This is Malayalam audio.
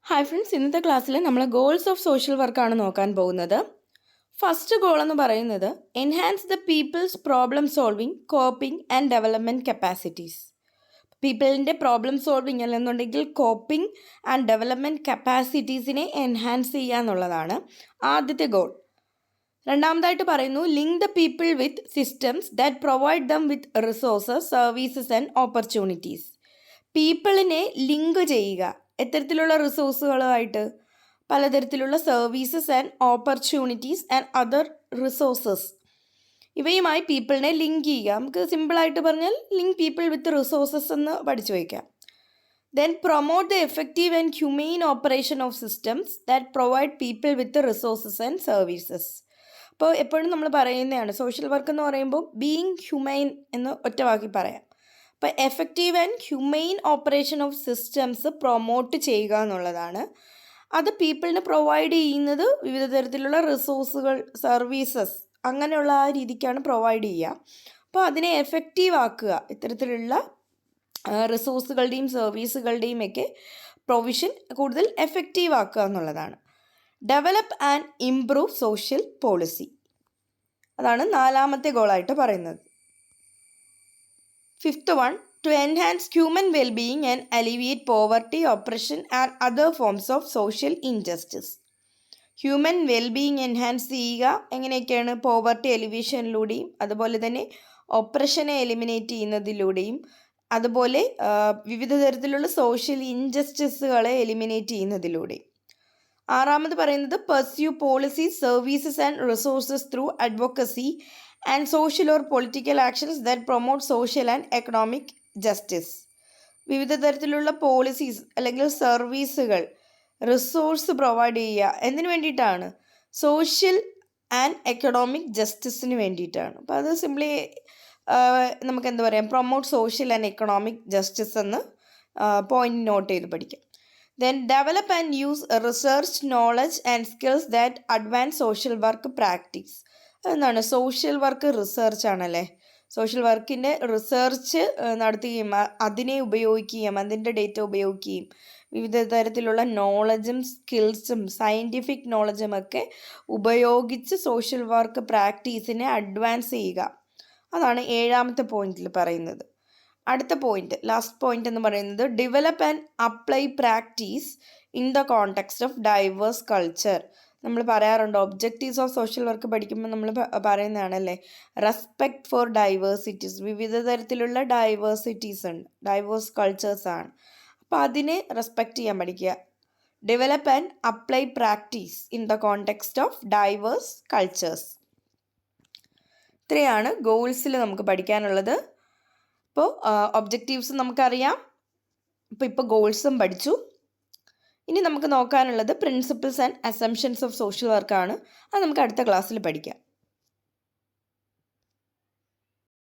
ഹായ് ഫ്രണ്ട്സ്, ഇന്നത്തെ ക്ലാസ്സിൽ നമ്മൾ ഗോൾസ് ഓഫ് സോഷ്യൽ വർക്കാണ് നോക്കാൻ പോകുന്നത്. ഫസ്റ്റ് ഗോൾ എന്ന് പറയുന്നത് enhance the people's problem solving, coping and development capacities. പീപ്പിളിൻ്റെ പ്രോബ്ലം സോൾവിങ് അല്ലെന്നുണ്ടെങ്കിൽ കോപ്പിംഗ് ആൻഡ് ഡെവലപ്മെൻറ്റ് കപ്പാസിറ്റീസിനെ എൻഹാൻസ് ചെയ്യുക എന്നുള്ളതാണ് ആദ്യത്തെ ഗോൾ. രണ്ടാമതായിട്ട് പറയുന്നു link the people with systems that provide them with resources, services and opportunities. പീപ്പിളിനെ ലിങ്ക് ചെയ്യുക എത്തരത്തിലുള്ള റിസോഴ്സുകളുമായിട്ട്, പലതരത്തിലുള്ള services and opportunities and other resources, ഇവയുമായി പീപ്പിളിനെ ലിങ്ക് ചെയ്യുക. നമുക്ക് സിമ്പിളായിട്ട് പറഞ്ഞാൽ ലിങ്ക് പീപ്പിൾ വിത്ത് റിസോഴ്സസ് എന്ന് പഠിച്ചു വയ്ക്കാം. Then promote the effective and humane operation of systems that provide people with resources and services. അപ്പോൾ എപ്പോഴും നമ്മൾ പറയുന്നതാണ് സോഷ്യൽ വർക്ക് എന്ന് പറയുമ്പോൾ ബീയിങ് ഹ്യൂമെയിൻ എന്ന് ഒറ്റവാക്കി പറയാം. അപ്പോൾ effective and humane operation of systems promote ചെയ്യുക എന്നുള്ളതാണ്. അത് പീപ്പിളിന് പ്രൊവൈഡ് ചെയ്യുന്നത് വിവിധ തരത്തിലുള്ള റിസോഴ്സുകൾ, സർവീസസ്, അങ്ങനെയുള്ള ആ രീതിക്കാണ് പ്രൊവൈഡ് ചെയ്യുക. അപ്പോൾ അതിനെ എഫക്റ്റീവ് ആക്കുക, ഇത്തരത്തിലുള്ള റിസോഴ്സുകളുടെയും സർവീസുകളുടെയും ഒക്കെ പ്രൊവിഷൻ കൂടുതൽ എഫക്റ്റീവ് ആക്കുക എന്നുള്ളതാണ്. Develop and improve social policy, അതാണ് നാലാമത്തെ ഗോളായിട്ട് പറയുന്നത്. Fifth one, to enhance human wellbeing and alleviate poverty, oppression and other forms of social injustice. Human wellbeing enhance ചെയ്യുക എങ്ങനെയൊക്കെയാണ്? പോവർട്ടി എലിവേഷനിലൂടെയും അതുപോലെ തന്നെ ഓപ്രഷനെ എലിമിനേറ്റ് ചെയ്യുന്നതിലൂടെയും അതുപോലെ വിവിധ തരത്തിലുള്ള സോഷ്യൽ ഇൻജസ്റ്റിസുകളെ എലിമിനേറ്റ് ചെയ്യുന്നതിലൂടെയും. ആറാമത് പറയുന്നത് pursue policies, services and resources through advocacy and social or political actions that promote social and economic justice. വിവിധ തരത്തിലുള്ള പോളിസീസ് അല്ലെങ്കിൽ സർവീസുകൾ, റിസോഴ്സ് പ്രൊവൈഡ് ചെയ്യുക എന്തിനു വേണ്ടിയിട്ടാണ്? സോഷ്യൽ ആൻഡ് എക്കണോമിക് ജസ്റ്റിസിന് വേണ്ടിയിട്ടാണ്. അപ്പോൾ അത് സിംപ്ലി നമുക്ക് എന്താ പറയുക, promote social and economic justice എന്ന് പോയിന്റ് നോട്ട് ചെയ്ത് പഠിക്കാം. Then develop and use research knowledge and skills that advance social work practice. എന്താണ് സോഷ്യൽ വർക്ക്? റിസർച്ച് ആണല്ലേ. സോഷ്യൽ വർക്കിൻ്റെ റിസർച്ച് നടത്തുകയും അതിനെ ഉപയോഗിക്കുകയും അതിൻ്റെ ഡേറ്റ ഉപയോഗിക്കുകയും വിവിധ തരത്തിലുള്ള നോളജും സ്കിൽസും സയൻറ്റിഫിക് നോളജും ഒക്കെ ഉപയോഗിച്ച് സോഷ്യൽ വർക്ക് പ്രാക്ടീസിനെ അഡ്വാൻസ് ചെയ്യുക, അതാണ് ഏഴാമത്തെ പോയിന്റിൽ പറയുന്നത്. അടുത്ത പോയിന്റ്, ലാസ്റ്റ് പോയിന്റ് എന്ന് പറയുന്നത് develop and apply practice in the context of diverse culture. നമ്മൾ പറയാറുണ്ട് ഒബ്ജക്റ്റീവ്സ് ഓഫ് സോഷ്യൽ വർക്ക് പഠിക്കുമ്പോൾ നമ്മൾ പറയുന്നതാണല്ലേ, റെസ്പെക്ട് ഫോർ ഡൈവേഴ്സിറ്റീസ്. വിവിധ തരത്തിലുള്ള ഡൈവേഴ്സിറ്റീസ് ഉണ്ട്, ഡൈവേഴ്സ് കൾച്ചേഴ്സ് ആണ്. അപ്പോൾ അതിനെ റെസ്പെക്റ്റ് ചെയ്യാൻ പഠിക്കുക. Develop and apply practice in the context of diverse cultures. ഇത്രയാണ് ഗോൾസിൽ നമുക്ക് പഠിക്കാനുള്ളത്. ഇപ്പോൾ ഒബ്ജക്റ്റീവ്സ് നമുക്കറിയാം, ഇപ്പോൾ ഗോൾസും പഠിച്ചു. ഇനി നമുക്ക് നോക്കാനുള്ളത് principles and assumptions of social വർക്കാണ്. അത് നമുക്ക് അടുത്ത ക്ലാസ്സിൽ പഠിക്കാം.